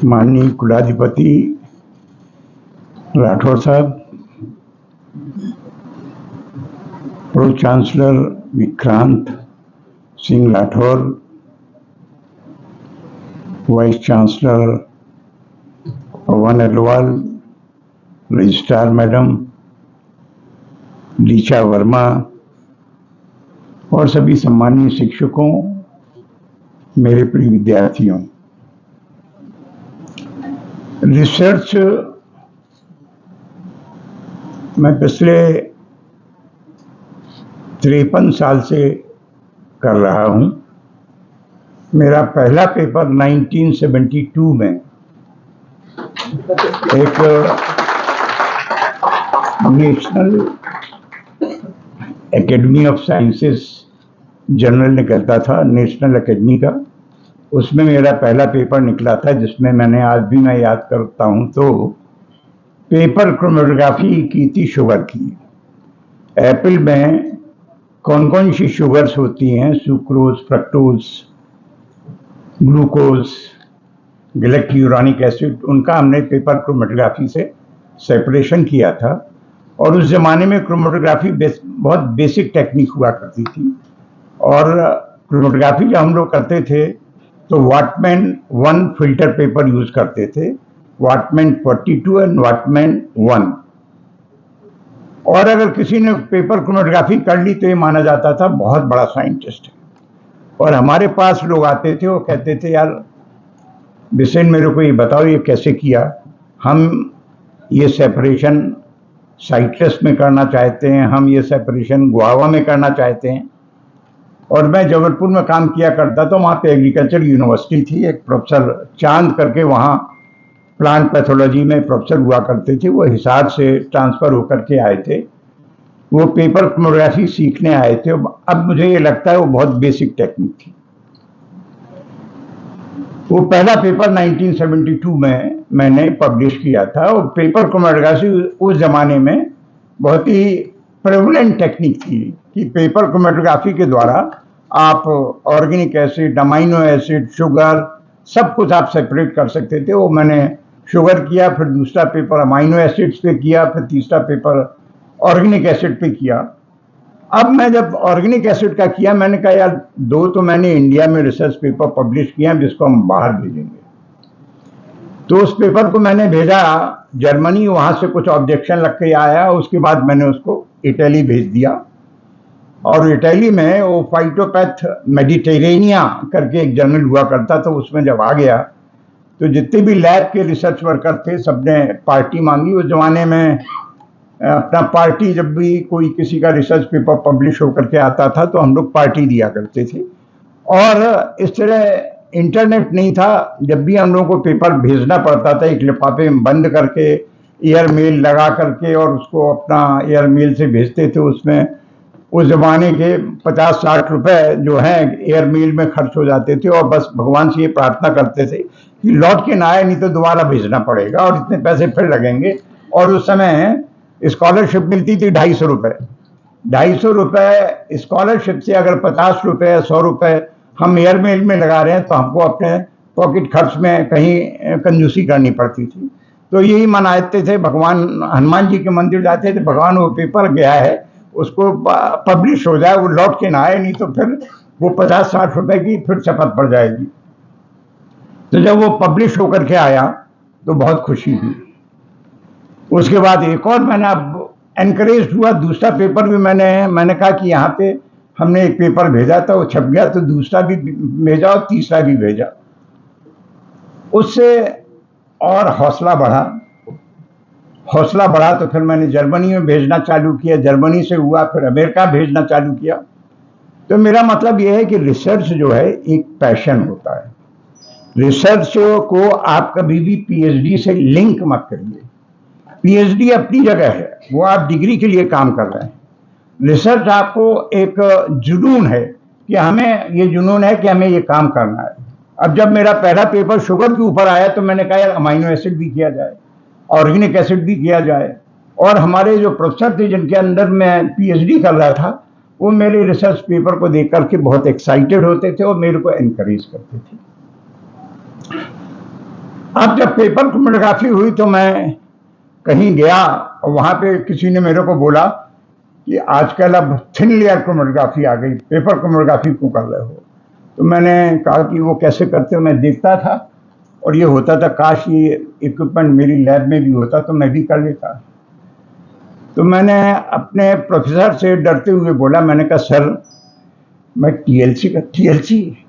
माननीय कुलाधिपति राठौर साहब, pro chancellor Vikrant Singh Rathore, vice chancellor Pawan Agarwal, registrar madam Licha Verma और सभी सम्मानीय शिक्षकों, मेरे प्रिय विद्यार्थियों, रिसर्च मैं पिछले 53 साल से कर रहा हूं। मेरा पहला पेपर 1972 में एक national academy of sciences journal निकलता था, नेशनल एकेडमी का। उसमें मेरा पहला पेपर निकला था, जिसमें मैंने आज भी मैं याद करता हूं तो पेपर क्रोमेटोग्राफी की थी शुगर की। एप्पल में कौन कौन सी शुगर्स होती हैं, सुक्रोज, फ्रक्टोज, ग्लूकोज, गैलेक्टोयूरानिक एसिड, उनका हमने पेपर क्रोमेटोग्राफी से सेपरेशन किया था। और उस जमाने में क्रोमेटोग्राफी बहुत बेसिक टेक्निक हुआ करती थी। और क्रोमेटोग्राफी जब हम लोग करते थे तो वाटमैन 1 फिल्टर पेपर यूज करते थे, वाटमैन 42 एंड वाटमैन 1। और अगर किसी ने पेपर क्रोमेटोग्राफी कर ली तो ये माना जाता था बहुत बड़ा साइंटिस्ट है। और हमारे पास लोग आते थे, वो कहते थे यार बिसेन मेरे को ये बताओ ये कैसे किया। हम ये सेपरेशन साइट्रस में करना चाहते हैं, हम ये सेपरेशन गुआवा में करना चाहते हैं। और मैं जबलपुर में काम किया करता था, वहाँ पे एग्रीकल्चर यूनिवर्सिटी थी, एक प्रोफेसर चांद करके वहाँ प्लांट पैथोलॉजी में प्रोफेसर हुआ करते थे। वो हिसार से ट्रांसफर होकर के आए थे, वो पेपर क्रोमेटोग्राफी सीखने आए थे। अब मुझे ये लगता है वो बहुत बेसिक टेक्निक थी। वो पहला पेपर 1972 में मैंने पब्लिश किया था। और पेपर क्रोमेटोग्राफी उस जमाने में बहुत ही प्रेवलेंट टेक्निक थी कि पेपर क्रोमेटोग्राफी के द्वारा आप organic acid, amino acid, sugar सब कुछ आप सेपरेट कर सकते थे। वो मैंने शुगर किया, फिर दूसरा पेपर अमाइनो एसिड्स पे किया, फिर तीसरा पेपर ऑर्गेनिक एसिड पे किया। अब मैं जब ऑर्गेनिक एसिड का किया, मैंने कहा यार 2 तो मैंने इंडिया में रिसर्च पेपर पब्लिश किए हैं जिसको हम बाहर भेजेंगे। तो उस पेपर को मैंने भेजा जर्मनी, वहां से कुछ ऑब्जेक्शन लग के आया। उसके बाद मैंने उसको इटली भेज दिया। और इटली में वो फाइटोपैथ मेडिटेरेनिया करके एक जर्नल हुआ करता था, उसमें जब आ गया तो जितने भी लैब के रिसर्च वर्कर थे सबने पार्टी मांगी। उस जमाने में अपना पार्टी, जब भी कोई किसी का रिसर्च पेपर पब्लिश होकर के आता था तो हम लोग पार्टी दिया करते थे। और इस तरह इंटरनेट नहीं था, जब भी हम लोगों को पेपर भेजना पड़ता था एक लिफाफे में बंद करके, एयर मेल लगा करके, और उसको अपना एयर मेल से भेजते थे। उसमें उस जमाने के 50-60 रुपए जो है एयर मेल में खर्च हो जाते थे। और बस भगवान से ये प्रार्थना करते थे कि लौट के ना आए, नहीं तो दोबारा भेजना पड़ेगा और इतने पैसे फिर लगेंगे। और उस समय स्कॉलरशिप मिलती थी 250 रुपए। 250 रुपए स्कॉलरशिप से अगर 50 रुपए 100 रुपए हम एयर मेल में लगा रहे हैं तो हमको अपने पॉकेट खर्च में कहीं कंजूसी करनी पड़ती थी। तो यही मनाते थे, भगवान हनुमान जी के मंदिर जाते थे, भगवान वो पेपर गया है उसको पब्लिश हो जाए, वो लौट के ना आए, नहीं तो फिर वो 50-60 रुपए की फिर शपथ पड़ जाएगी। तो जब वो पब्लिश होकर के आया तो बहुत खुशी हुई। उसके बाद एक और मैंने अब एनकरेज हुआ, दूसरा पेपर भी मैंने कहा कि यहाँ पे हमने एक पेपर भेजा था, वो छप गया, तो दूसरा भी भेजा और तीसरा भी भेजा। उससे और हौसला बढ़ा तो फिर मैंने जर्मनी में भेजना चालू किया, जर्मनी से हुआ, फिर अमेरिका भेजना चालू किया। तो मेरा मतलब यह है कि रिसर्च जो है एक पैशन होता है। रिसर्च को आप कभी भी पीएचडी से लिंक मत करिए। पीएचडी अपनी जगह है, वो आप डिग्री के लिए काम कर रहे हैं। रिसर्च आपको एक जुनून है कि हमें ये काम करना है। अब जब मेरा पहला पेपर शुगर के ऊपर आया तो मैंने कहा यार अमाइनो एसिड भी किया जाए, ऑर्गेनिक एसिड भी किया जाए। और हमारे जो प्रोफेसर थे जिनके अंदर मैं पीएचडी कर रहा था, वो मेरे रिसर्च पेपर को देख करके बहुत एक्साइटेड होते थे और मेरे को एनकरेज करते थे। अब जब पेपर क्रोमेटोग्राफी हुई तो मैं कहीं गया और वहाँ पे किसी ने मेरे को बोला कि आजकल अब थिन लेयर क्रोमेटोग्राफी आ गई, पेपर क्रोमेटोग्राफी क्यों कर रहे हो? तो मैंने कहा कि वो कैसे करते हो, मैं देखता था और ये होता था, काश ये इक्विपमेंट मेरी लैब में भी होता तो मैं भी कर लेता। तो मैंने अपने प्रोफेसर से डरते हुए बोला, मैंने कहा सर मैं टीएलसी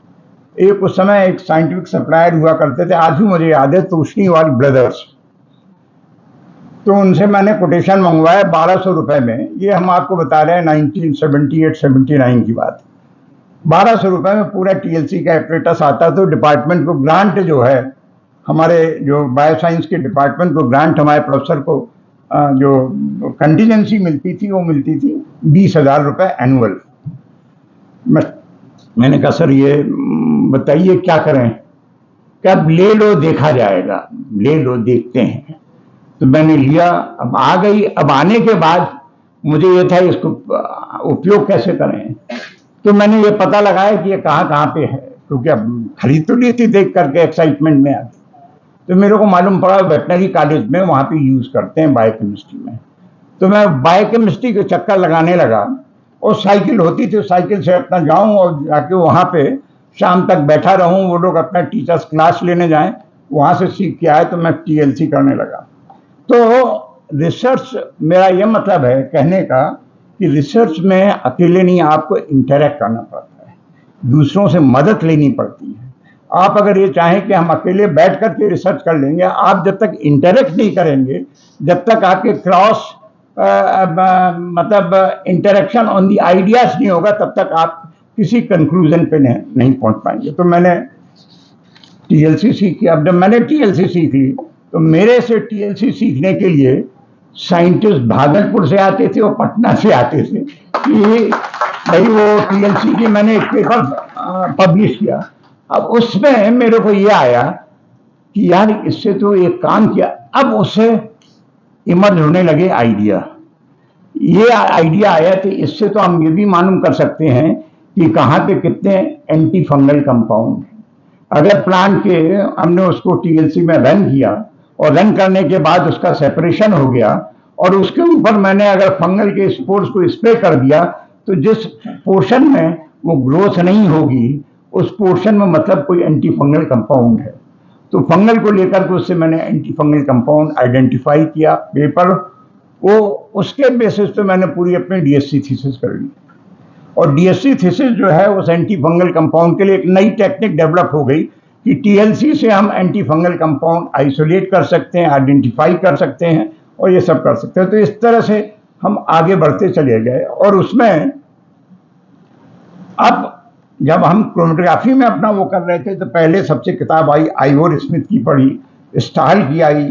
एक उस समय एक साइंटिफिक सप्लायर हुआ करते थे, आज भी मुझे याद है, तोशनीवाल ब्रदर्स। तो उनसे मैंने कोटेशन मंगवाया 1200 रुपए में। ये हम आपको बता रहे हैं 1978-79 की बात। 1200 रुपए में पूरा टीएलसी का एपरेटस आता। तो डिपार्टमेंट को ग्रांट जो है, हमारे जो बायोसाइंस के डिपार्टमेंट को ग्रांट, हमारे प्रोफेसर को जो कंटीजेंसी मिलती थी वो मिलती थी 20,000 रुपए एनुअल। मैंने कहा सर ये बताइए क्या करें? क्या ले लो, देखा जाएगा, ले लो देखते हैं। तो मैंने लिया। अब आ गई। अब आने के बाद मुझे ये था इसको उपयोग कैसे करें। तो मैंने ये पता लगाया कि ये कहाँ कहाँ पे है, क्योंकि अब खरीद तो ली थी देख करके एक्साइटमेंट में आती। तो मेरे को मालूम पड़ा वेटनरी कॉलेज में वहाँ पे यूज करते हैं बायोकेमिस्ट्री में। तो मैं बायोकेमिस्ट्री के चक्कर लगाने लगा और साइकिल होती थी, साइकिल से अपना जाऊं और जाके वहाँ पे शाम तक बैठा रहूं, वो लोग अपना टीचर्स क्लास लेने जाएं, वहाँ से सीख के आए तो मैं टीएलसी करने लगा। तो रिसर्च, मेरा ये मतलब है कहने का कि रिसर्च में अकेले नहीं, आपको इंटरेक्ट करना पड़ता है, दूसरों से मदद लेनी पड़ती है। आप अगर ये चाहें कि हम अकेले बैठ करके रिसर्च कर लेंगे, आप जब तक इंटरेक्ट नहीं करेंगे, जब तक आपके क्रॉस मतलब इंटरेक्शन ऑन दी आइडियाज नहीं होगा, तब तक आप किसी कंक्लूजन पे नहीं पहुंच पाएंगे। तो मैंने टीएलसी सीखी। अब जब मैंने टीएलसी सीख ली तो मेरे से टीएलसी सीखने के लिए साइंटिस्ट भागलपुर से आते थे और पटना से आते थे कि भाई वो टीएलसी की मैंने एक पेपर पब्लिश किया। अब उसमें मेरे को ये आया कि यार इससे तो एक काम किया। अब उससे इमर्ज होने लगे आइडिया। ये आइडिया आया तो इससे तो हम ये भी मालूम कर सकते हैं कि कहाँ पे कितने एंटी फंगल कंपाउंड। अगर प्लांट के हमने उसको टीएलसी में रन किया और रन करने के बाद उसका सेपरेशन हो गया और उसके ऊपर मैंने अगर फंगल के स्पोर्स को स्प्रे कर दिया तो जिस पोर्शन में वो ग्रोथ नहीं होगी उस पोर्शन में मतलब कोई एंटी फंगल कंपाउंड है। तो फंगल को लेकर के उससे मैंने एंटी फंगल कंपाउंड आइडेंटिफाई किया। पेपर वो उसके बेसिस पे मैंने पूरी अपनी डीएससी थीसिस कर ली। और डीएससी थीसिस जो है उस एंटी फंगल कंपाउंड के लिए एक नई टेक्निक डेवलप हो गई कि टीएलसी से हम एंटी फंगल कंपाउंड आइसोलेट कर सकते हैं, आइडेंटिफाई कर सकते हैं और ये सब कर सकते हैं। तो इस तरह से हम आगे बढ़ते चले गए। और उसमें अब जब हम क्रोमेटोग्राफी में अपना वो कर रहे थे तो पहले सबसे किताब आई आइवोर स्मिथ की पढ़ी, स्टाइल की आई।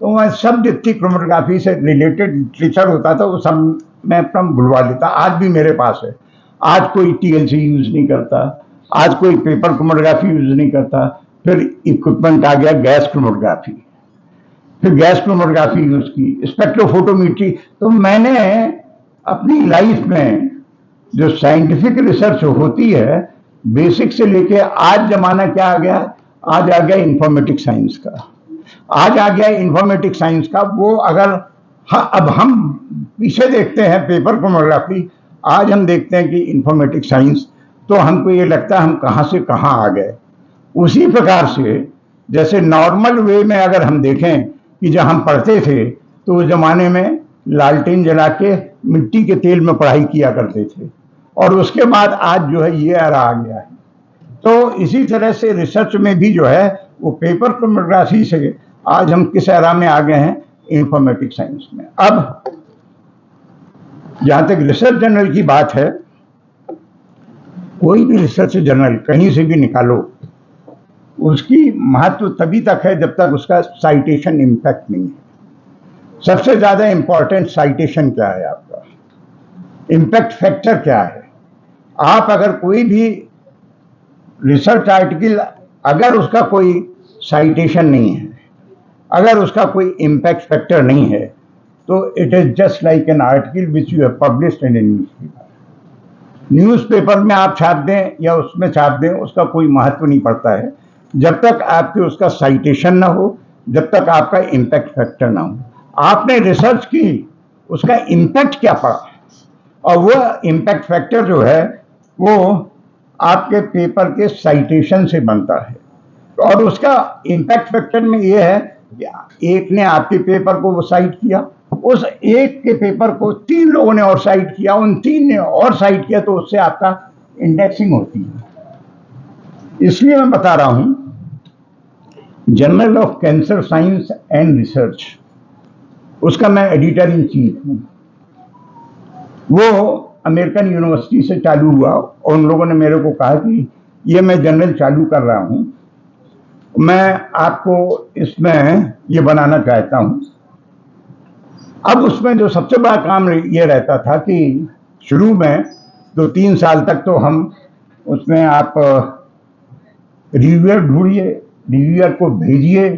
तो मैं सब जितनी क्रोमेटोग्राफी से रिलेटेड लिटरेचर होता था वो सब मैं अपना बुलवा लेता। आज भी मेरे पास है। आज कोई टीएलसी यूज नहीं करता, आज कोई पेपर क्रोमेटोग्राफी यूज नहीं करता। फिर इक्विपमेंट आ गया गैस क्रोमेटोग्राफी, फिर गैस क्रोमेटोग्राफी यूज की, स्पेक्ट्रोफोटोमेट्री। तो मैंने अपनी लाइफ में जो साइंटिफिक रिसर्च होती है बेसिक से लेके आज जमाना क्या आ गया, आज आ गया इंफॉर्मेटिक साइंस का, आज आ गया इंफॉर्मेटिक साइंस का। वो अगर अब हम पीछे देखते हैं पेपर क्रोमेटोग्राफी, आज हम देखते हैं कि इंफॉर्मेटिक साइंस, तो हमको ये लगता है हम कहाँ से कहाँ आ गए। उसी प्रकार से जैसे नॉर्मल वे में अगर हम देखें कि जब हम पढ़ते थे तो उस जमाने में लालटेन जला के मिट्टी के तेल में पढ़ाई किया करते थे और उसके बाद आज जो है ये एरा आ गया है। तो इसी तरह से रिसर्च में भी जो है वो पेपर क्रोमेटोग्राफी से आज हम किस एरा में आ गए हैं, इंफॉर्मेटिक साइंस में। अब जहां तक रिसर्च जर्नल की बात है, कोई भी रिसर्च जर्नल कहीं से भी निकालो उसकी महत्व तभी तक है जब तक उसका साइटेशन इम्पैक्ट नहीं है। सबसे ज्यादा इंपॉर्टेंट साइटेशन क्या है आपका, इम्पैक्ट फैक्टर क्या है। आप अगर कोई भी रिसर्च आर्टिकल अगर उसका कोई साइटेशन नहीं है, अगर उसका कोई इम्पैक्ट फैक्टर नहीं है, तो it is just like an article which you have published in A newspaper. Newspaper में आप छाप दें या उसमें छाप दें, उसका कोई महत्व नहीं पड़ता है जब तक आपके उसका साइटेशन ना हो, जब तक आपका इम्पैक्ट फैक्टर ना हो। आपने रिसर्च की, उसका इम्पैक्ट क्या पड़ा, और वो इम्पैक्ट फैक्टर जो है वो आपके पेपर के साइटेशन से बनता है। और उसका इम्पैक्ट फैक्टर में ये है कि एक ने आपके पेपर को वो साइट किया, उस एक के पेपर को 3 लोगों ने और साइट किया, उन 3 ने और साइट किया, तो उससे आपका इंडेक्सिंग होती है। इसलिए मैं बता रहा हूं, journal of cancer science and research, उसका मैं एडिटर इन चीफ हूं। वो अमेरिकन यूनिवर्सिटी से चालू हुआ और उन लोगों ने मेरे को कहा कि ये मैं जर्नल चालू कर रहा हूं, मैं आपको इसमें ये बनाना चाहता हूं। अब उसमें जो सबसे बड़ा काम ये रहता था कि शुरू में 2-3 साल तक तो हम उसमें आप रिव्यूअर ढूंढिए, रिव्यूअर को भेजिए,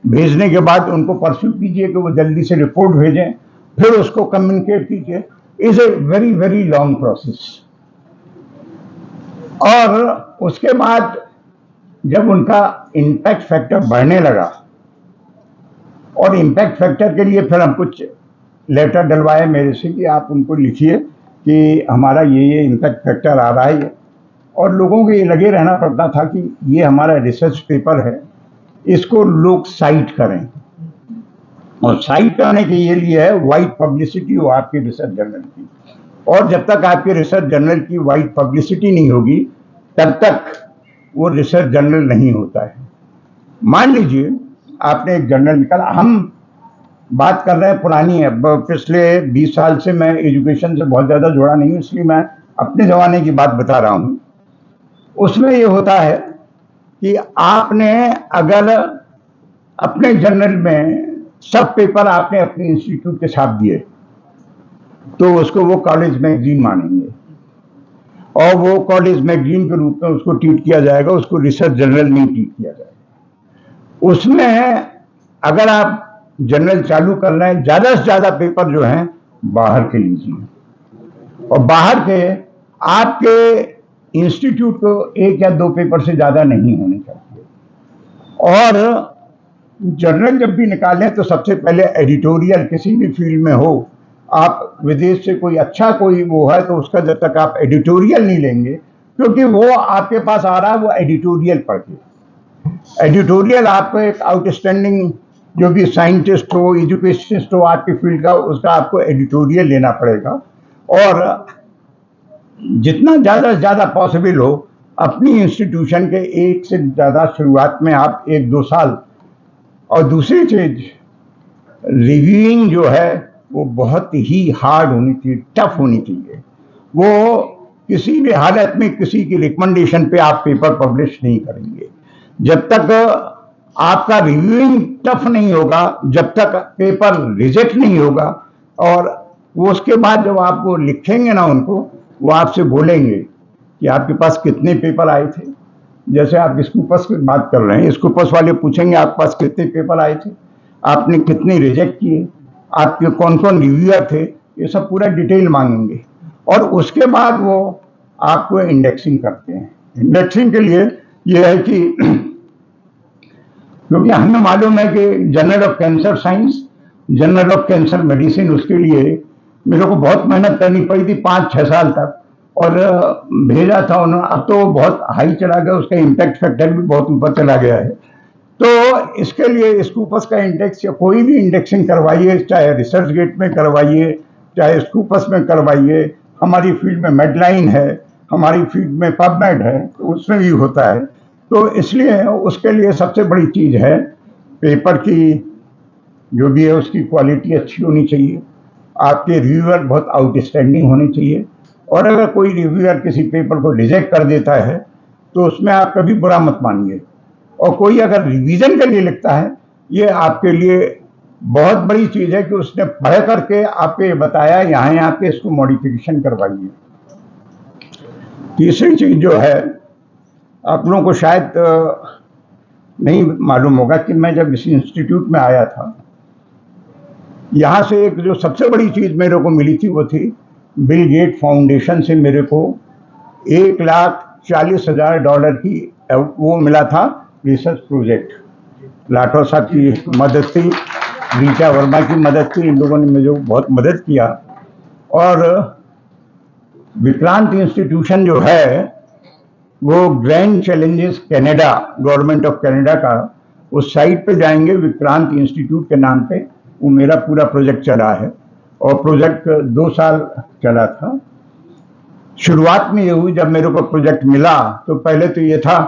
भेजने के बाद उनको परस्यू कीजिए कि वो जल्दी से रिपोर्ट भेजें, फिर उसको कम्युनिकेट कीजिए। Is a very very long process. और उसके बाद जब उनका इम्पैक्ट फैक्टर बढ़ने लगा, और इम्पैक्ट फैक्टर के लिए फिर हम कुछ लेटर डलवाए मेरे से कि आप उनको लिखिए कि हमारा ये इम्पैक्ट फैक्टर आ रहा है, और लोगों को ये लगे रहना पड़ता था कि ये हमारा रिसर्च पेपर है, इसको लोग साइट करें, और साइट करने के ये लिए है वाइड पब्लिसिटी हो आपके रिसर्च जर्नल की। और जब तक आपके रिसर्च जर्नल की वाइड पब्लिसिटी नहीं होगी, तब तक वो रिसर्च जर्नल नहीं होता है। मान लीजिए आपने एक जर्नल निकाला, हम बात कर रहे हैं पुरानी है, पिछले 20 साल से मैं एजुकेशन से बहुत ज़्यादा जुड़ा नहीं हूँ, इसलिए मैं अपने ज़माने की बात बता रहा हूँ। उसमें ये होता है कि आपने अगर अपने जर्नल में सब पेपर आपने अपने इंस्टीट्यूट के छाप दिए, तो उसको वो कॉलेज मैगजीन मानेंगे, और वो कॉलेज मैगजीन के रूप में उसको ट्रीट किया जाएगा, उसको रिसर्च जर्नल नहीं ट्रीट किया जाएगा। उसमें अगर आप जर्नल चालू कर रहे हैं, ज़्यादा से ज़्यादा पेपर जो हैं बाहर के लीजिए, और बाहर के आपके इंस्टीट्यूट को 1 या 2 पेपर से ज़्यादा नहीं होने चाहिए। और जर्नल जब भी निकालें तो सबसे पहले एडिटोरियल, किसी भी फील्ड में हो, आप विदेश से कोई अच्छा कोई वो है तो उसका जब तक आप एडिटोरियल नहीं लेंगे, क्योंकि वो आपके पास आ रहा है वो एडिटोरियल पढ़ के। एडिटोरियल आपको एक आउटस्टैंडिंग जो भी साइंटिस्ट हो, एजुकेशनिस्ट हो आपके फील्ड का, उसका आपको एडिटोरियल लेना पड़ेगा। और जितना ज़्यादा से ज़्यादा पॉसिबल हो, अपनी इंस्टीट्यूशन के एक से ज़्यादा शुरुआत में आप 1-2 साल। और दूसरी चीज, रिव्यूइंग जो है वो बहुत ही हार्ड होनी चाहिए, टफ होनी चाहिए। वो किसी भी हालत में किसी की रिकमेंडेशन पे आप पेपर पब्लिश नहीं करेंगे। जब तक आपका रिव्यूइंग टफ नहीं होगा, जब तक पेपर रिजेक्ट नहीं होगा, और वो उसके बाद जब आप वो लिखेंगे ना उनको, वो आपसे बोलेंगे कि आपके पास कितने पेपर आए थे। जैसे आप स्कूपस की बात कर रहे हैं, स्कूपस वाले पूछेंगे आपके पास कितने पेपर आए थे, आपने कितने रिजेक्ट किए, आपके कौन कौन रिव्यूअर थे, ये सब पूरा डिटेल मांगेंगे। और उसके बाद वो आपको इंडेक्सिंग करते हैं। इंडेक्सिंग के लिए ये है कि क्योंकि हमें मालूम है कि journal of cancer science, journal of cancer medicine, उसके लिए मेरे को बहुत मेहनत करनी पड़ी थी 5-6 साल तक, और भेजा था उन्होंने। अब तो बहुत हाई चला गया, उसका इम्पैक्ट फैक्टर भी बहुत ऊपर चला गया है। तो इसके लिए स्कूपस का इंडेक्स या कोई भी इंडेक्सिंग करवाइए, चाहे रिसर्च गेट में करवाइए, चाहे स्कूपस में करवाइए। हमारी फील्ड में मेडलाइन है, हमारी फील्ड में पबमेड है, तो उसमें भी होता है। तो इसलिए उसके लिए सबसे बड़ी चीज़ है पेपर की जो भी है उसकी क्वालिटी अच्छी होनी चाहिए, आपके रिव्यूअर बहुत आउटस्टैंडिंग होने चाहिए। और अगर कोई रिव्यूअर किसी पेपर को रिजेक्ट कर देता है तो उसमें आप कभी बुरा मत मानिए। और कोई अगर रिवीजन के लिए लिखता है, ये आपके लिए बहुत बड़ी चीज़ है कि उसने पढ़ करके आपको ये बताया, यहाँ पे इसको मॉडिफिकेशन करवाइए। तीसरी चीज़ जो है, आप लोगों को शायद नहीं मालूम होगा कि मैं जब इस इंस्टीट्यूट में आया था, यहाँ से एक जो सबसे बड़ी चीज़ मेरे को मिली थी वो थी बिल गेट फाउंडेशन से मेरे को $1,40,000 की वो मिला था रिसर्च प्रोजेक्ट। राठौर साहब की मदद थी, रीटा वर्मा की मदद थी, इन लोगों ने मुझे बहुत मदद किया। और विक्रांत इंस्टीट्यूशन जो है वो grand challenges Canada, government of Canada का, उस साइट पे जाएंगे विक्रांत इंस्टीट्यूट के नाम पे, वो मेरा पूरा प्रोजेक्ट चला है और प्रोजेक्ट 2 साल चला था। शुरुआत में ये हुई, जब मेरे को प्रोजेक्ट मिला तो पहले तो ये था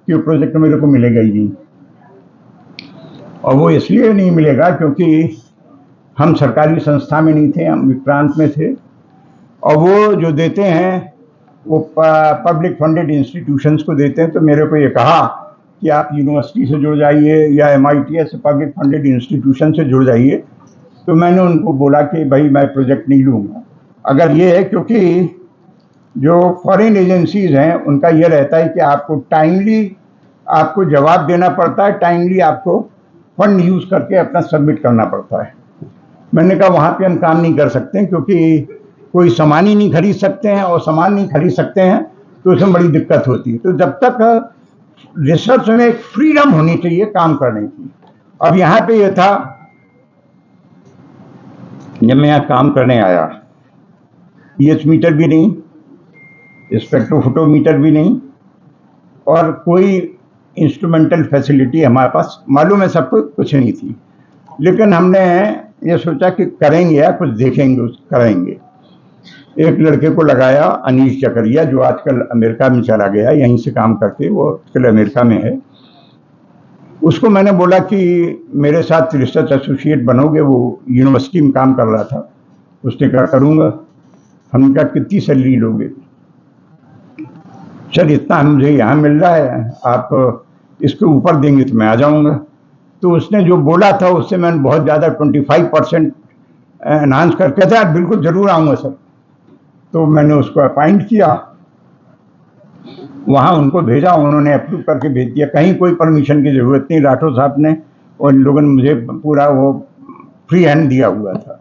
कि वो प्रोजेक्ट मेरे को मिलेगा ही नहीं, और वो इसलिए नहीं मिलेगा क्योंकि हम सरकारी संस्था में नहीं थे, हम विक्रांत में थे, और वो जो देते हैं वो पब्लिक फंडेड इंस्टीट्यूशंस को देते हैं। तो मेरे को ये कहा कि आप यूनिवर्सिटी से जुड़ जाइए या MIT से पब्लिक फंडेड इंस्टीट्यूशन से जुड़ जाइए। तो मैंने उनको बोला कि भाई मैं प्रोजेक्ट नहीं लूँगा। अगर ये है, क्योंकि जो फॉरेन एजेंसीज हैं उनका ये रहता है कि आपको टाइमली आपको जवाब देना पड़ता है, टाइमली आपको फंड यूज़ करके अपना सबमिट करना पड़ता है। मैंने कहा वहाँ पे हम काम नहीं कर सकते क्योंकि कोई सामान ही नहीं खरीद सकते हैं, और सामान नहीं खरीद सकते हैं तो उसमें बड़ी दिक्कत होती है। तो जब तक रिसर्च में एक फ्रीडम होनी चाहिए काम करने की। अब यहाँ पे ये था, जब मैं यहाँ काम करने आया, pH मीटर भी नहीं, स्पेक्ट्रोफोटोमीटर भी नहीं, और कोई इंस्ट्रूमेंटल फैसिलिटी हमारे पास, मालूम है सब कुछ नहीं थी। लेकिन हमने ये सोचा कि करेंगे या कुछ देखेंगे, करेंगे। एक लड़के को लगाया, अनीश चकरिया, जो आजकल अमेरिका में चला गया, यहीं से काम करके, वो आजकल अमेरिका में है। उसको मैंने बोला कि मेरे साथ रिसर्च एसोसिएट बनोगे, वो यूनिवर्सिटी में काम कर रहा था। उसने कहा करूँगा। हमने कहा कितनी सैलरी लोगे? सर इतना मुझे यहाँ मिल रहा है, आप इसके ऊपर देंगे तो मैं आ जाऊँगा। तो उसने जो बोला था उससे मैंने बहुत ज़्यादा 25% एनहांस करके था, बिल्कुल ज़रूर आऊँगा सर। तो मैंने उसको अपॉइंट किया, वहाँ उनको भेजा, उन्होंने अप्रूव करके भेज दिया। कहीं कोई परमिशन की ज़रूरत नहीं, राठौर साहब ने और इन लोगों ने मुझे पूरा वो फ्री हैंड दिया हुआ था।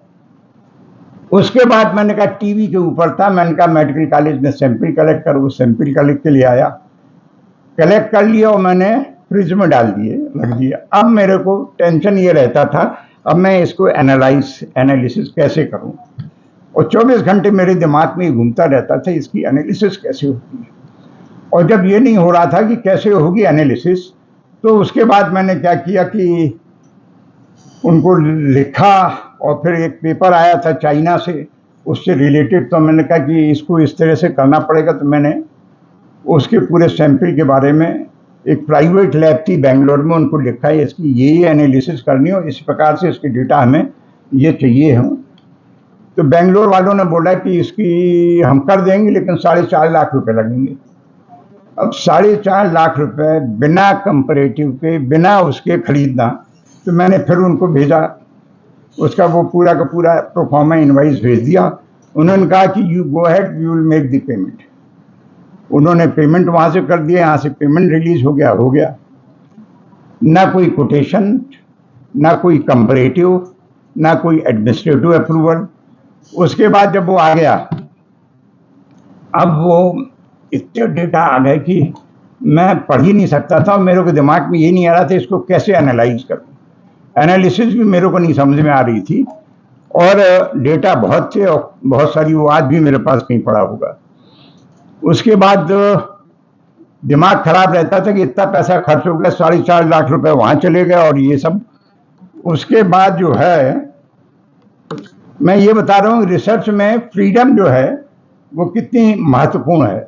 उसके बाद मैंने कहा टीवी के ऊपर था, मैंने कहा मेडिकल कॉलेज में सैंपल कलेक्ट करो। वो सैंपल कलेक्ट के लिए आया, कलेक्ट कर लिया और मैंने फ्रिज में डाल दिए, रख दिया। अब मेरे को टेंशन ये रहता था, अब मैं इसको एनालिसिस कैसे करूं, और 24 घंटे मेरे दिमाग में घूमता रहता था इसकी एनालिसिस कैसे होती है। और जब ये नहीं हो रहा था कि कैसे होगी एनालिसिस, तो उसके बाद मैंने क्या किया कि उनको लिखा, और फिर एक पेपर आया था चाइना से, उससे रिलेटेड। तो मैंने कहा कि इसको इस तरह से करना पड़ेगा। तो मैंने उसके पूरे सैंपल के बारे में, एक प्राइवेट लैब थी बेंगलोर में, उनको लिखा है इसकी ये एनालिसिस करनी हो, इस प्रकार से इसके डेटा हमें ये चाहिए हो। तो बेंगलोर वालों ने बोला कि इसकी हम कर देंगे लेकिन 4.5 लाख रुपए लगेंगे। अब 4.5 लाख रुपए बिना कंपैरेटिव के, बिना उसके खरीदना। तो मैंने फिर उनको भेजा, उसका वो पूरा का पूरा प्रोफार्मा इनवाइस भेज दिया। उन्होंने कहा कि you go ahead, we will make the payment. उन्होंने पेमेंट वहाँ से कर दिया, यहाँ से पेमेंट रिलीज हो गया। ना कोई कोटेशन, ना कोई कंपैरेटिव, ना कोई एडमिनिस्ट्रेटिव अप्रूवल। उसके बाद जब वो आ गया, अब वो इतने डेटा आ गए कि मैं पढ़ ही नहीं सकता था, और मेरे को दिमाग में ये नहीं आ रहा था इसको कैसे एनालाइज करूं। एनालिसिस भी मेरे को नहीं समझ में आ रही थी, और डेटा बहुत थे, और बहुत सारी वो आज भी मेरे पास कहीं पड़ा होगा। उसके बाद दिमाग खराब रहता था कि इतना पैसा खर्च हो गया, 4.5 लाख रुपए वहाँ चले गए और ये सब। उसके बाद जो है, मैं ये बता रहा हूँ रिसर्च में फ्रीडम जो है वो कितनी महत्वपूर्ण है।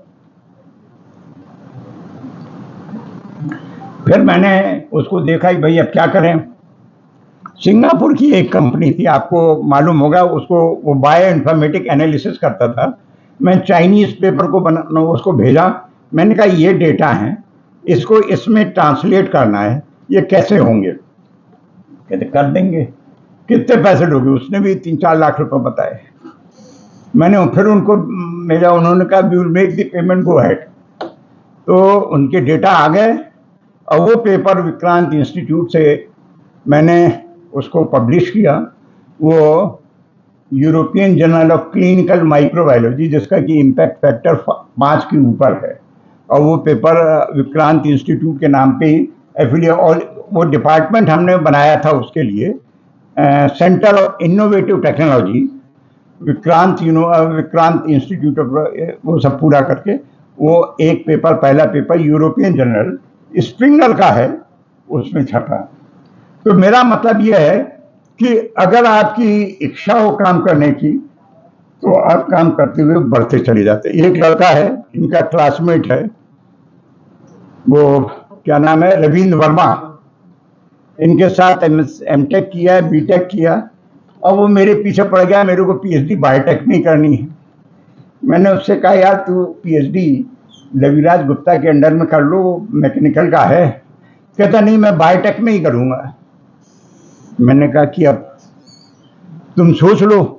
फिर मैंने उसको देखा कि भाई अब क्या करें। सिंगापुर की एक कंपनी थी, आपको मालूम होगा, उसको वो बायो इन्फॉर्मेटिक एनालिसिस करता था। मैं चाइनीज पेपर को बना, उसको भेजा। मैंने कहा ये डेटा है, इसको इसमें ट्रांसलेट करना है, ये कैसे होंगे? कहते कर देंगे। कितने पैसे लोगे? उसने भी 3-4 लाख रुपए बताए। मैंने फिर उनको भेजा, उन्होंने कहा we will make the payment, go ahead. तो उनके डेटा आ गए, और वो पेपर विक्रांत इंस्टीट्यूट से मैंने उसको पब्लिश किया। वो European journal of clinical microbiology, जिसका कि इम्पैक्ट फैक्टर 5 के ऊपर है, और वो पेपर विक्रांत इंस्टीट्यूट के नाम पे ही एफिलिएट, वो डिपार्टमेंट हमने बनाया था उसके लिए, centre of innovative technology, Vikrant institute of, वो सब पूरा करके वो एक पेपर, पहला पेपर यूरोपियन जर्नल स्प्रिंगर का है, उसमें छपा। तो मेरा मतलब यह है कि अगर आपकी इच्छा हो काम करने की तो आप काम करते हुए बढ़ते चले जाते। एक लड़का है, इनका क्लासमेट है, वो क्या नाम है, रविंद्र वर्मा, इनके साथ एमटेक किया है, बीटेक किया, और वो मेरे पीछे पड़ गया, मेरे को पीएचडी बायोटेक में करनी है। मैंने उससे कहा यार तू पीएचडी रविराज गुप्ता के अंडर में कर लो, मैकेनिकल का है। कहता नहीं, मैं बायोटेक में ही करूँगा। मैंने कहा कि अब तुम सोच लो,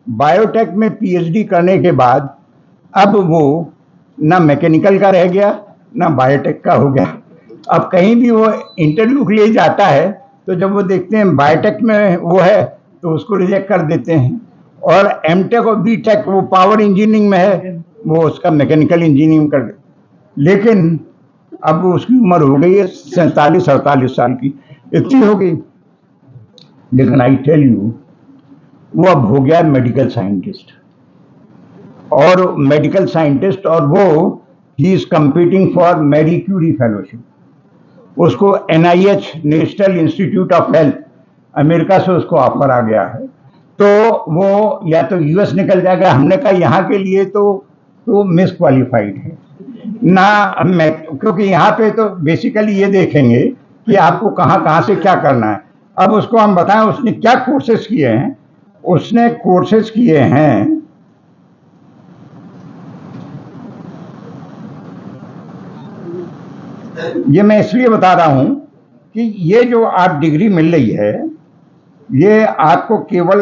बायोटेक में पीएचडी करने के बाद अब वो ना मैकेनिकल का रह गया ना बायोटेक का हो गया। अब कहीं भी वो इंटरव्यू के लिए जाता है तो जब वो देखते हैं बायोटेक में वो है तो उसको रिजेक्ट कर देते हैं, और एमटेक और बीटेक वो पावर इंजीनियरिंग में है, वो उसका मैकेनिकल इंजीनियरिंग कर दे। लेकिन अब वो उसकी उम्र हो गई है 47-48 साल की, इतनी हो गई, लेकिन आई टेल यू वो अब हो गया मेडिकल साइंटिस्ट, और मेडिकल साइंटिस्ट, और वो ही is competing for Marie Curie fellowship. उसको NIH, national institute of health, America से उसको ऑफर आ गया है। तो वो या तो US निकल जाएगा। हमने कहा यहाँ के लिए तो मिस क्वालिफाइड है ना, मैं, क्योंकि यहाँ पे तो बेसिकली ये देखेंगे कि आपको कहाँ कहाँ से क्या करना है। अब उसको हम बताएं उसने क्या कोर्सेज किए हैं। उसने कोर्सेज किए हैं, ये मैं इसलिए बता रहा हूं कि ये जो आप डिग्री मिल रही है ये आपको केवल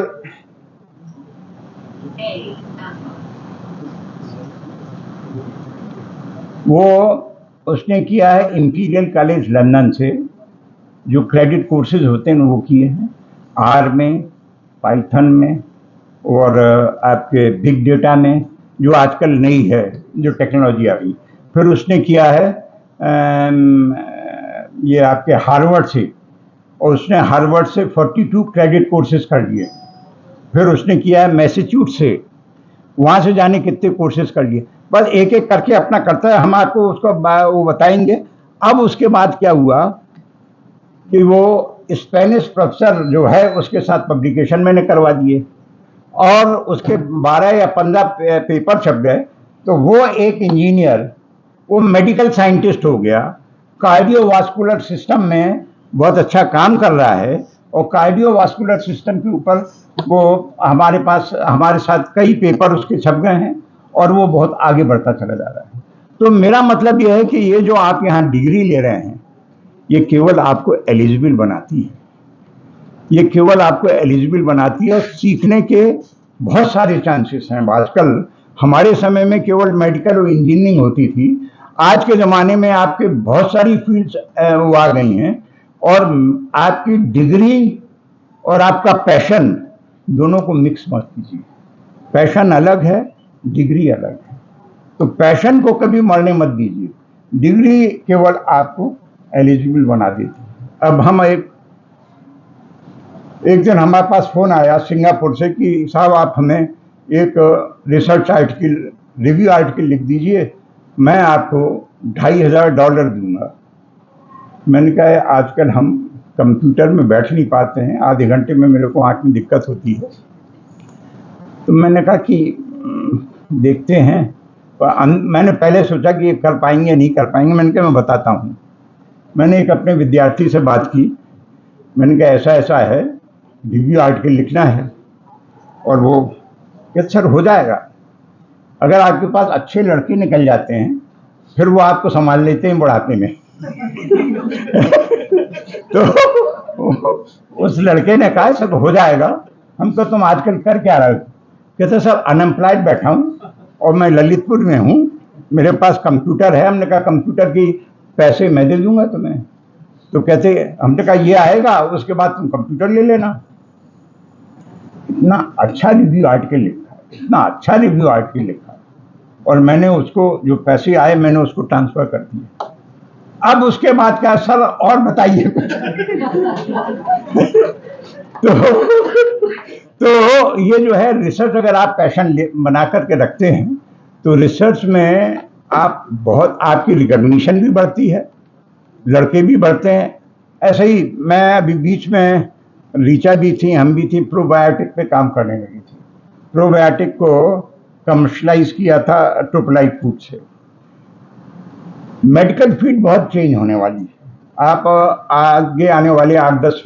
वो उसने किया है इंपीरियल कॉलेज लंदन से, जो क्रेडिट कोर्सेज होते हैं वो किए हैं, R में, पाइथन में, और आपके बिग डेटा में, जो आजकल नई है जो टेक्नोलॉजी आ गई। फिर उसने किया है ये आपके हार्वर्ड से, और उसने हार्वर्ड से 42 क्रेडिट कोर्सेज कर दिए। फिर उसने किया है मैसेच्यूसेट्स से, वहाँ से जाने कितने कोर्सेज कर लिए। बस एक एक करके अपना करता है, हम आपको उसको वो बताएंगे। अब उसके बाद क्या हुआ कि वो स्पेनिश प्रोफेसर जो है उसके साथ पब्लिकेशन मैंने करवा दिए, और उसके 12 या 15 पेपर छप गए। तो वो एक इंजीनियर, वो मेडिकल साइंटिस्ट हो गया, कार्डियोवास्कुलर सिस्टम में बहुत अच्छा काम कर रहा है, और कार्डियोवास्कुलर सिस्टम के ऊपर वो हमारे साथ कई पेपर उसके छप गए हैं, और वो बहुत आगे बढ़ता चला जा रहा है। तो मेरा मतलब यह है कि ये जो आप यहाँ डिग्री ले रहे हैं ये केवल आपको एलिजिबल बनाती है, ये केवल आपको एलिजिबल बनाती है। सीखने के बहुत सारे चांसेस हैं। आजकल हमारे समय में केवल मेडिकल और इंजीनियरिंग होती थी, आज के ज़माने में आपके बहुत सारी फील्ड्स वो आ गई हैं, और आपकी डिग्री और आपका पैशन दोनों को मिक्स मत कीजिए। पैशन अलग है, डिग्री अलग है। तो पैशन को कभी मरने मत दीजिए, डिग्री केवल आपको एलिजिबल बना देती है। अब हम एक दिन हमारे पास फ़ोन आया सिंगापुर से कि साहब आप हमें एक रिसर्च आर्टिकल, रिव्यू आर्टिकल लिख दीजिए, मैं आपको $2500 दूंगा। मैंने कहा आजकल हम कंप्यूटर में बैठ नहीं पाते हैं, आधे घंटे में मेरे को आँख में दिक्कत होती है। तो मैंने कहा कि देखते हैं। मैंने पहले सोचा कि ये कर पाएंगे नहीं कर पाएंगे। मैंने कहा मैं बताता हूँ। मैंने एक अपने विद्यार्थी से बात की, मैंने कहा ऐसा ऐसा है, रिव्यू आर्टिकल लिखना है, और वो कहते सर हो जाएगा, अगर आपके पास अच्छे लड़के निकल जाते हैं फिर वो आपको संभाल लेते हैं बुढ़ापे में। तो उस लड़के ने कहा सब हो जाएगा। हम तो तुम आजकल कर क्या रहे हो? कहते सर अनएम्प्लॉयड बैठा हूँ और मैं ललितपुर में हूँ, मेरे पास कंप्यूटर है। हमने कहा कंप्यूटर की पैसे मैं दे दूंगा तुम्हें। तो कहते हमने कहा ये आएगा उसके बाद तुम कंप्यूटर ले लेना। इतना अच्छा रिव्यू आर्टिकल लिखा है, इतना अच्छा रिव्यू आर्टिकल लिखा है, और मैंने उसको जो पैसे आए मैंने उसको ट्रांसफ़र कर दिए। अब उसके बाद क्या सर और बताइए। तो ये जो है रिसर्च, अगर आप पैशन बना करके रखते हैं तो रिसर्च में आप बहुत, आपकी रिकॉग्निशन भी बढ़ती है, लड़के भी बढ़ते हैं। ऐसे ही मैं अभी बीच में, रीचा भी थी, हम भी थी, प्रोबायोटिक पे काम करने लगी थी। प्रोबायोटिक को कमर्शलाइज किया था ट्रुपलाइट फूड से। मेडिकल फील्ड बहुत चेंज होने वाली है। आप आगे आने वाले 8-10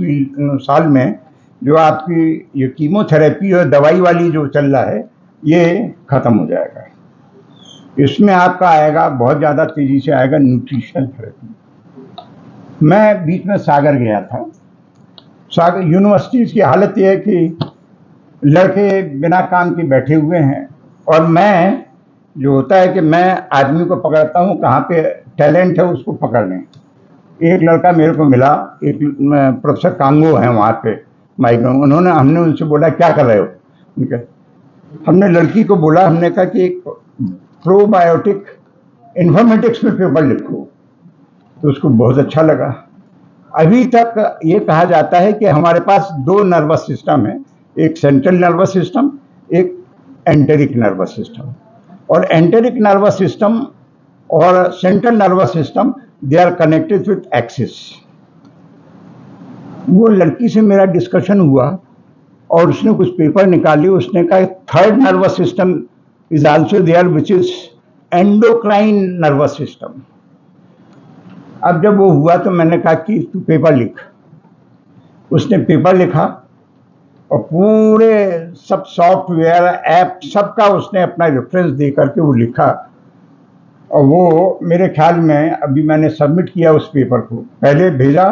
साल में जो आपकी ये कीमोथेरेपी और दवाई वाली जो चल रहा है, ये खत्म हो जाएगा। इसमें आपका आएगा, बहुत ज़्यादा तेजी से आएगा, न्यूट्रिशनल थेरेपी। मैं बीच में सागर गया था। सागर यूनिवर्सिटीज़ की हालत ये है कि लड़के बिना काम के बैठे हुए हैं, और मैं जो होता है कि मैं आदमी को पकड़ता हूँ, कहाँ पे टैलेंट है उसको पकड़ लें। एक लड़का मेरे को मिला, एक प्रोफेसर कांगो है वहाँ पे माइग्रो, हमने उनसे बोला क्या कर रहे हो। उनके हमने लड़की को बोला, हमने कहा कि एक प्रोबायोटिक इन्फॉर्मेटिक्स में पेपर लिखो, तो उसको बहुत अच्छा लगा। अभी तक ये कहा जाता है कि हमारे पास 2 नर्वस सिस्टम है, एक सेंट्रल नर्वस सिस्टम, एक एंटेरिक नर्वस सिस्टम। और एंटेरिक नर्वस सिस्टम और central nervous system, they are connected with axis. वो लड़की से मेरा डिस्कशन हुआ और उसने कुछ पेपर निकाले। उसने कहा third nervous system is also there which is endocrine nervous system. अब जब वो हुआ तो मैंने कहा कि तू पेपर लिख। उसने पेपर लिखा और पूरे सब सॉफ्टवेयर ऐप सबका उसने अपना रेफरेंस दे करके वो लिखा। और वो मेरे ख्याल में अभी मैंने सबमिट किया उस पेपर को, पहले भेजा,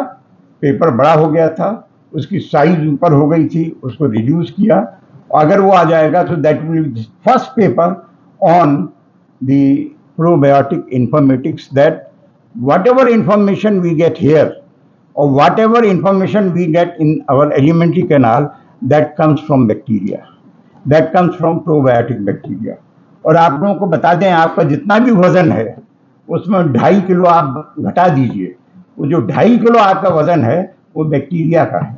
पेपर बड़ा हो गया था, उसकी साइज ऊपर हो गई थी, उसको रिड्यूस किया। अगर वो आ जाएगा तो that will be first paper on the probiotic informatics, that whatever information we get here or whatever information we get in our alimentary canal, that comes from bacteria, that comes from probiotic bacteria। और आप लोगों को बता दें, आपका जितना भी वजन है उसमें 2.5 किलो आप घटा दीजिए। वो जो 2.5 किलो आपका वजन है वो बैक्टीरिया का है,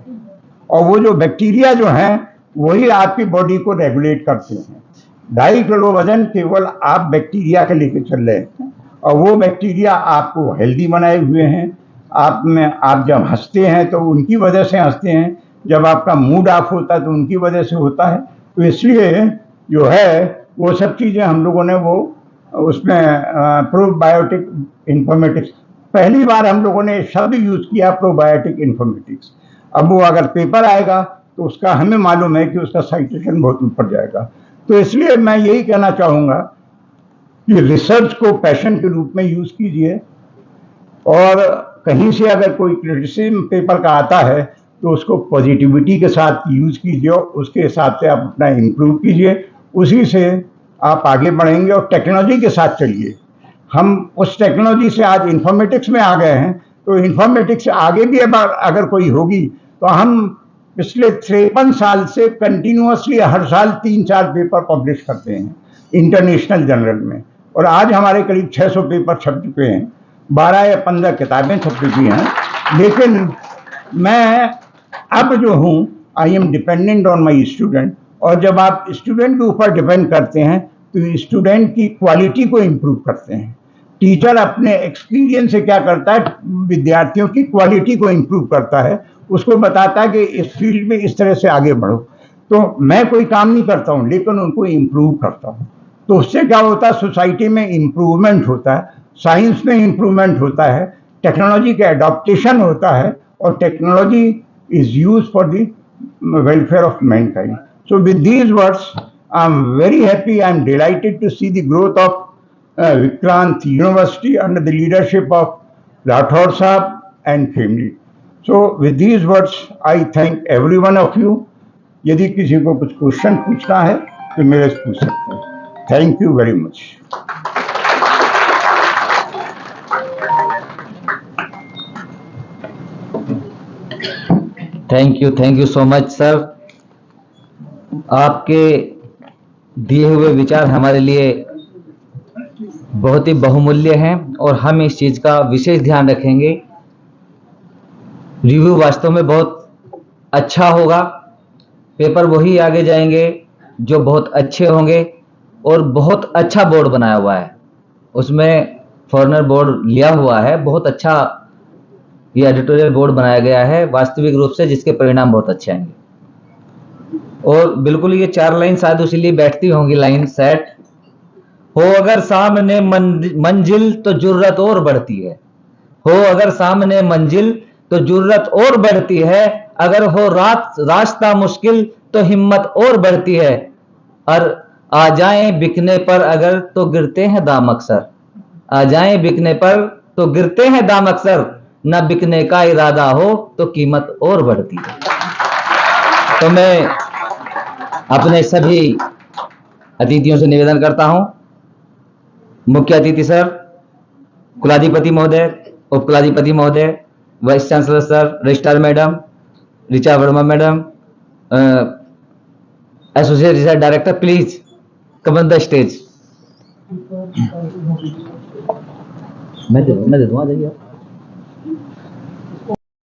और वो जो बैक्टीरिया जो है वही आपकी बॉडी को रेगुलेट करते हैं। 2.5 किलो वजन केवल आप बैक्टीरिया के लेके चल रहे हैं, और वो बैक्टीरिया आपको हेल्दी बनाए हुए हैं। आप जब हंसते हैं तो उनकी वजह से हंसते हैं, जब आपका मूड ऑफ होता है तो उनकी वजह से होता है। तो इसलिए जो है वो सब चीज़ें हम लोगों ने वो उसमें प्रोबायोटिक इन्फॉर्मेटिक्स, पहली बार हम लोगों ने शब्द यूज़ किया प्रोबायोटिक इन्फॉर्मेटिक्स। अब वो अगर पेपर आएगा तो उसका हमें मालूम है कि उसका साइटेशन बहुत ऊपर जाएगा। तो इसलिए मैं यही कहना चाहूँगा कि रिसर्च को पैशन के रूप में यूज कीजिए, और कहीं से अगर कोई क्रिटिसिज्म पेपर का आता है तो उसको पॉजिटिविटी के साथ यूज कीजिए, उसके हिसाब से आप अपना इम्प्रूव कीजिए, उसी से आप आगे बढ़ेंगे। और टेक्नोलॉजी के साथ चलिए। हम उस टेक्नोलॉजी से आज इंफॉर्मेटिक्स में आ गए हैं, तो इंफॉर्मेटिक्स से आगे भी अगर कोई होगी तो हम पिछले 53 साल से कंटिन्यूअसली हर साल 3-4 पेपर पब्लिश करते हैं इंटरनेशनल जर्नल में, और आज हमारे करीब 600 पेपर छप चुके हैं, 12 या 15 किताबें छप चुकी हैं। लेकिन मैं अब जो हूँ, I am dependent on my student, और जब आप स्टूडेंट के ऊपर डिपेंड करते हैं तो स्टूडेंट की क्वालिटी को इम्प्रूव करते हैं। टीचर अपने एक्सपीरियंस से क्या करता है, विद्यार्थियों की क्वालिटी को इम्प्रूव करता है, उसको बताता है कि इस फील्ड में इस तरह से आगे बढ़ो। तो मैं कोई काम नहीं करता हूँ, लेकिन उनको इम्प्रूव करता हूँ। तो उससे क्या होता है, सोसाइटी में इम्प्रूवमेंट होता है, साइंस में इम्प्रूवमेंट होता है, टेक्नोलॉजी का एडॉप्टेशन होता है, और technology is use for the welfare of mankind. So with these words I am very happy, I am delighted to see the growth of Vikrant University under the leadership of Rathore Sahab and family. So with these words I thank every one of you. यदि किसी को कुछ question पूछना है तो मेरे से पूछ सकते हैं। Thank you very much. Thank you so much sir. आपके दिए हुए विचार हमारे लिए बहुत ही बहुमूल्य हैं और हम इस चीज़ का विशेष ध्यान रखेंगे। रिव्यू वास्तव में बहुत अच्छा होगा। पेपर वही आगे जाएंगे जो बहुत अच्छे होंगे और बहुत अच्छा बोर्ड बनाया हुआ है, उसमें फॉरनर बोर्ड लिया हुआ है। बहुत अच्छा ये एडिटोरियल बोर्ड बनाया गया है वास्तविक रूप से, जिसके परिणाम बहुत अच्छे आएंगे। और बिल्कुल ये 4 लाइन शायद इसीलिए बैठती होंगी, लाइन सेट हो अगर सामने मंजिल तो जुर्रत और बढ़ती है, हो अगर सामने मंजिल तो जुर्रत और बढ़ती है, अगर हो रास्ता मुश्किल तो हिम्मत और बढ़ती है, और आ जाएं बिकने पर अगर तो गिरते हैं दाम अक्सर, आ जाएं बिकने पर तो गिरते हैं दाम अक्सर, न बिकने का इरादा हो तो कीमत और बढ़ती है। तो मैं अपने सभी अतिथियों से निवेदन करता हूं, मुख्य अतिथि सर, कुलाधिपति महोदय, उप कुलाधिपति महोदय, vice chancellor sir, registrar madam, Richa Verma madam, associate research director, please come on the stage. मैं दे दूंगा, जाइए आप।